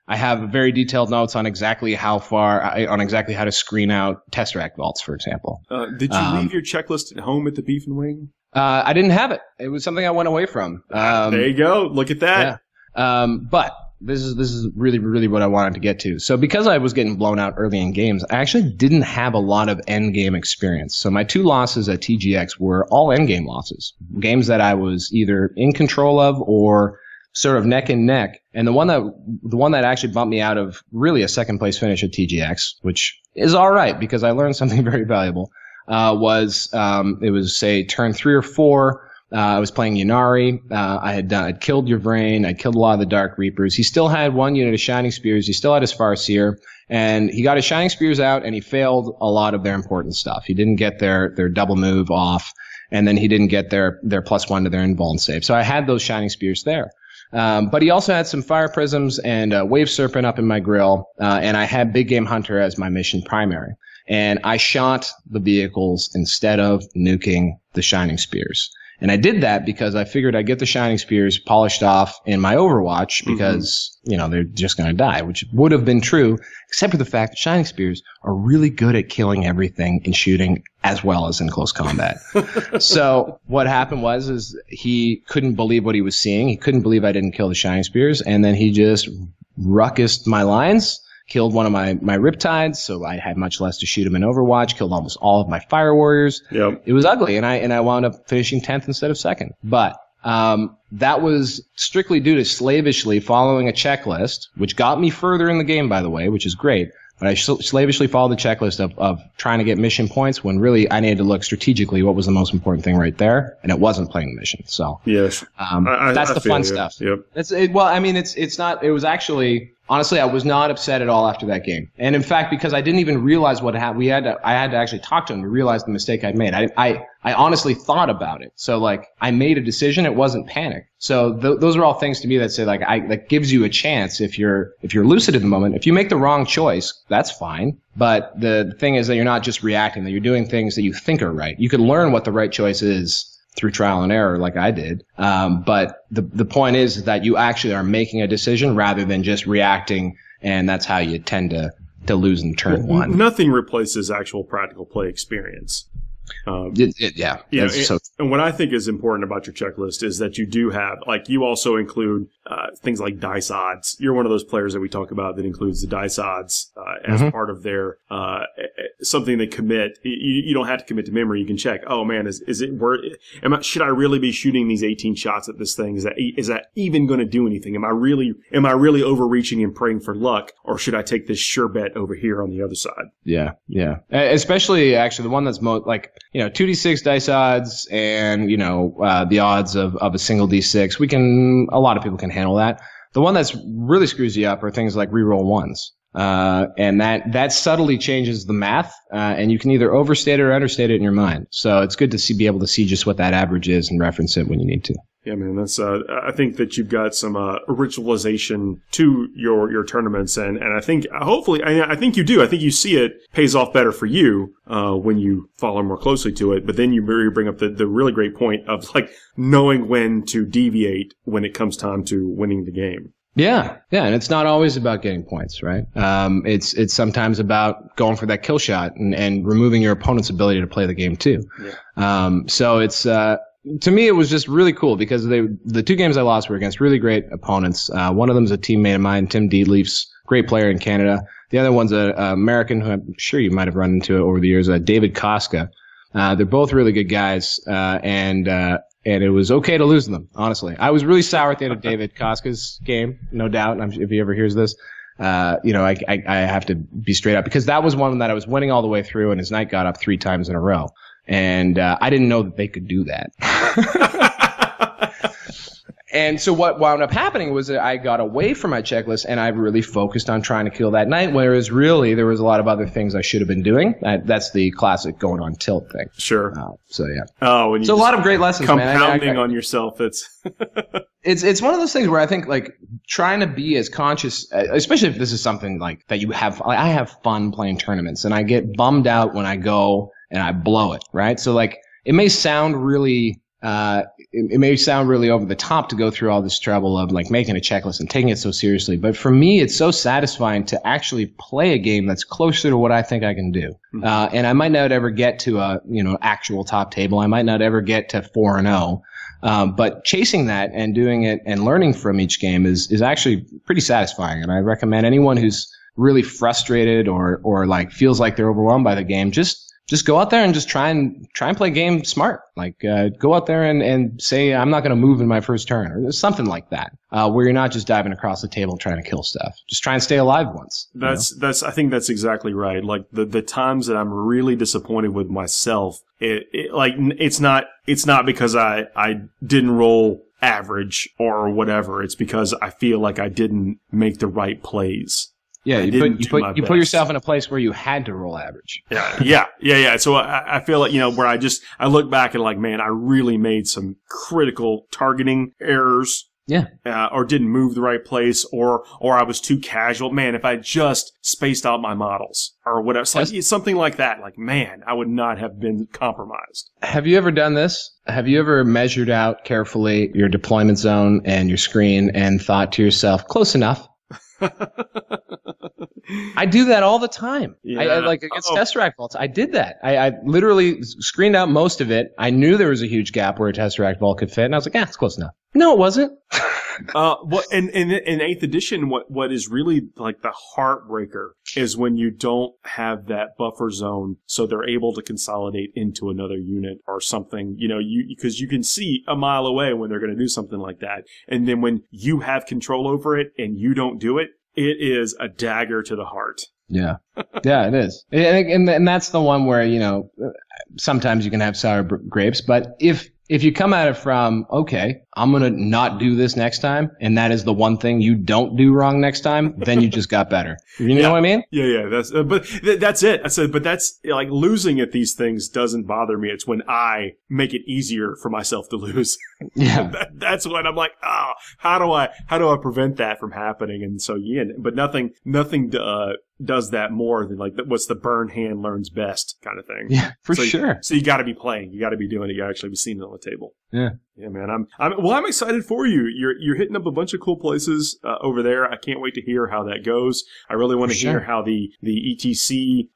I have very detailed notes on exactly how to screen out Tesseract vaults, for example. Did you leave your checklist at home at the Beef and Wing? I didn't have it. It was something I went away from. There you go. Look at that. Yeah. But this is really, really what I wanted to get to. So because I was getting blown out early in games, I actually didn't have a lot of end game experience. So my 2 losses at TGX were all end game losses. Games that I was either in control of or sort of neck and neck. And the one that actually bumped me out of really a second place finish at TGX, which is all right because I learned something very valuable, was say turn 3 or 4. I was playing Yunari. I'd killed Yvrain. I'd killed a lot of the Dark Reapers. He still had 1 unit of Shining Spears. He still had his Farseer. And he got his Shining Spears out, and he failed a lot of their important stuff. He didn't get their double move off, and then he didn't get their +1 to their invuln save. So I had those Shining Spears there. But he also had some Fire Prisms and Wave Serpent up in my grill, and I had Big Game Hunter as my mission primary. And I shot the vehicles instead of nuking the Shining Spears. And I did that because I figured I'd get the Shining Spears polished off in my Overwatch because, they're just going to die, which would have been true, except for the fact that Shining Spears are really good at killing everything and shooting as well as in close combat. So what happened was he couldn't believe what he was seeing. He couldn't believe I didn't kill the Shining Spears. And then he just ruckused my lines. killed one of my Riptides, so I had much less to shoot him in Overwatch, killed almost all of my Fire Warriors. Yep. It was ugly, and I wound up finishing 10th instead of 2nd. But that was strictly due to slavishly following a checklist, which got me further in the game, by the way, which is great. But I slavishly followed the checklist of trying to get mission points when really I needed to look strategically what was the most important thing right there, and it wasn't playing the mission. So yes, that's the fun stuff. Yep. Well, I mean, it's not. It was actually. Honestly, I was not upset at all after that game. And in fact, because I didn't even realize what happened, I had to actually talk to him to realize the mistake I'd made. I honestly thought about it. So like, I made a decision. It wasn't panic. So those are all things to me that say like, that gives you a chance if you're lucid in the moment. If you make the wrong choice, that's fine. But the thing is that you're not just reacting, that you're doing things that you think are right. You can learn what the right choice is through trial and error like I did. But the point is that you actually are making a decision rather than just reacting, and that's how you tend to lose in turn one. Nothing replaces actual practical play experience. And what I think is important about your checklist is that you do have, like, you also include things like dice odds. You're one of those players that we talk about that includes the dice odds as part of their something they commit. You don't have to commit to memory. You can check. Oh man, is it worth? Should I really be shooting these 18 shots at this thing? Is that even going to do anything? Am I really overreaching and praying for luck, or should I take this sure bet over here on the other side? Yeah. Especially actually the one that's most like, 2d6 dice odds and, the odds of a single d6. A lot of people can handle that. The one that's really screws you up are things like reroll ones. And that subtly changes the math, and you can either overstate it or understate it in your mind. So it's good to be able to see just what that average is and reference it when you need to. Yeah, man, that's. I think that you've got some ritualization to your tournaments, and I think hopefully, I think you do. I think you see it pays off better for you when you follow more closely to it. But then you bring up the really great point of like knowing when to deviate when it comes time to winning the game. Yeah, and it's not always about getting points, right? It's sometimes about going for that kill shot and removing your opponent's ability to play the game too. Yeah. So it's. To me, it was just really cool because the two games I lost were against really great opponents. One of them is a teammate of mine, Tim Deedleaf's, great player in Canada. The other one's an American who I'm sure you might have run into over the years, David Koska. They're both really good guys, and it was okay to lose them, honestly. I was really sour at the end of David Koska's game, no doubt. If he ever hears this, I have to be straight up because that was one that I was winning all the way through, and his knight got up 3 times in a row. And I didn't know that they could do that. And so what wound up happening was that I got away from my checklist and I really focused on trying to kill that knight, whereas really there was a lot of other things I should have been doing. That's the classic going on tilt thing. Sure. So yeah. Oh, and so a lot of great lessons, compounding on yourself. It's one of those things where I think like trying to be as conscious, especially if this is something like that you have. I have fun playing tournaments, and I get bummed out when I go and I blow it, right? So like it may sound really it may sound really over the top to go through all this trouble of like making a checklist and taking it so seriously, but for me it's so satisfying to actually play a game that's closer to what I think I can do. Mm-hmm. And I might not ever get to a actual top table. I might not ever get to 4-0. But chasing that and doing it and learning from each game is actually pretty satisfying. And I recommend anyone who's really frustrated or like feels like they're overwhelmed by the game, just go out there and just try and play a game smart. Like, go out there and say, I'm not going to move in my first turn, or something like that, where you're not just diving across the table trying to kill stuff. Just try and stay alive once. I think that's exactly right. Like the times that I'm really disappointed with myself, it's not because I didn't roll average or whatever. It's because I feel like I didn't make the right plays. Yeah, you put yourself in a place where you had to roll average. Yeah. So I feel like, where I look back and like, man, I really made some critical targeting errors. Yeah. Or didn't move the right place, or I was too casual. Man, if I just spaced out my models or whatever, something like that, like, man, I would not have been compromised. Have you ever done this? Have you ever measured out carefully your deployment zone and your screen and thought to yourself, close enough? I do that all the time. Yeah. I like against Tesseract vaults. I did that. I literally screened out most of it. I knew there was a huge gap where a Tesseract vault could fit, and I was like, it's close enough. No, it wasn't. What in 8th edition, what is really like the heartbreaker is when you don't have that buffer zone, so they're able to consolidate into another unit or something. Because you can see a mile away when they're going to do something like that, and then when you have control over it and you don't do it, it is a dagger to the heart. Yeah, yeah, it is, and that's the one where sometimes you can have sour grapes, but if you come at it from, okay, I'm going to not do this next time, and that is the one thing you don't do wrong next time, then you just got better. You know what I mean? Yeah. That's it. I said, but that's like losing at these things doesn't bother me. It's when I make it easier for myself to lose. Yeah. That's when I'm like, how do I prevent that from happening? And so, but nothing does that more than like what's the burn hand learns best kind of thing. Yeah, for sure. So you got to be playing. You got to be doing it. You got to actually be seeing it on the table. Yeah. Yeah, man. I'm excited for you. You're hitting up a bunch of cool places over there. I can't wait to hear how that goes. I really want to hear how the ETC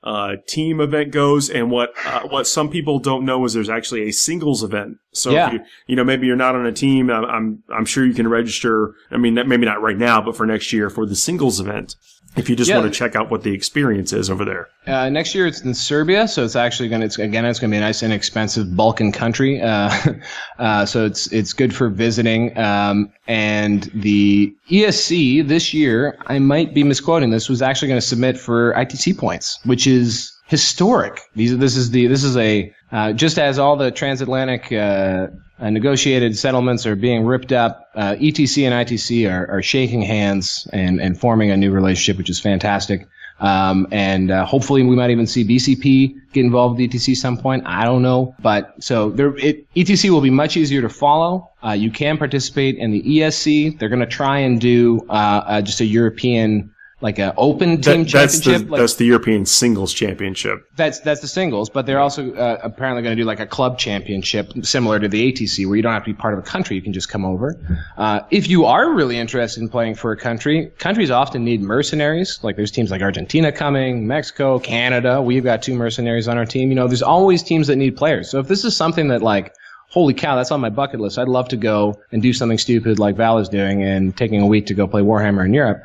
team event goes, and what some people don't know is there's actually a singles event. So if maybe you're not on a team, I'm sure you can register. I mean, maybe not right now, but for next year for the singles event. If you just want to check out what the experience is over there. Next year it's in Serbia, so it's actually going to be a nice inexpensive Balkan country. So it's good for visiting. And the ESC this year, I might be misquoting this, was actually going to submit for ITC points, which is historic. This is a just as all the transatlantic negotiated settlements are being ripped up, ETC and ITC are shaking hands and forming a new relationship, which is fantastic. And hopefully we might even see BCP get involved with ETC some point. I don't know. But so ETC will be much easier to follow. You can participate in the ESC. They're going to try and do just a European, like an open team championship. That's the European singles championship. That's the singles, but they're also apparently going to do like a club championship similar to the ATC, where you don't have to be part of a country. You can just come over. If you are really interested in playing for a country, countries often need mercenaries. Like there's teams like Argentina coming, Mexico, Canada. We've got 2 mercenaries on our team. There's always teams that need players. So if this is something that like, holy cow, that's on my bucket list, I'd love to go and do something stupid like Val is doing and taking a week to go play Warhammer in Europe.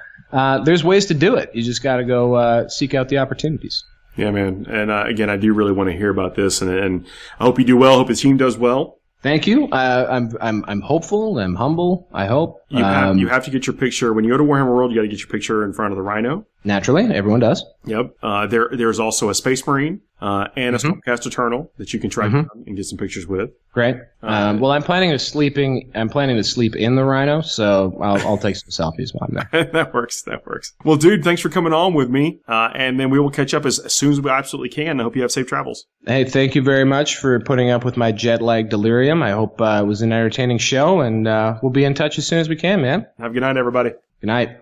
There's ways to do it. You just got to go seek out the opportunities. Yeah, man. And again, I do really want to hear about this, and I hope you do well. I hope the team does well. Thank you. I'm hopeful. I'm humble. I hope you have to get your picture when you go to Warhammer World. You got to get your picture in front of the Rhino. Naturally, everyone does. Yep. There's also a Space Marine and a Stormcast Eternal that you can track down and get some pictures with. Great. Well, I'm planning to sleep in the Rhino, so I'll take some selfies while I'm there. That works. Well, dude, thanks for coming on with me, and then we will catch up as soon as we absolutely can. I hope you have safe travels. Hey, thank you very much for putting up with my jet lag delirium. I hope it was an entertaining show, and we'll be in touch as soon as we can, man. Have a good night, everybody. Good night.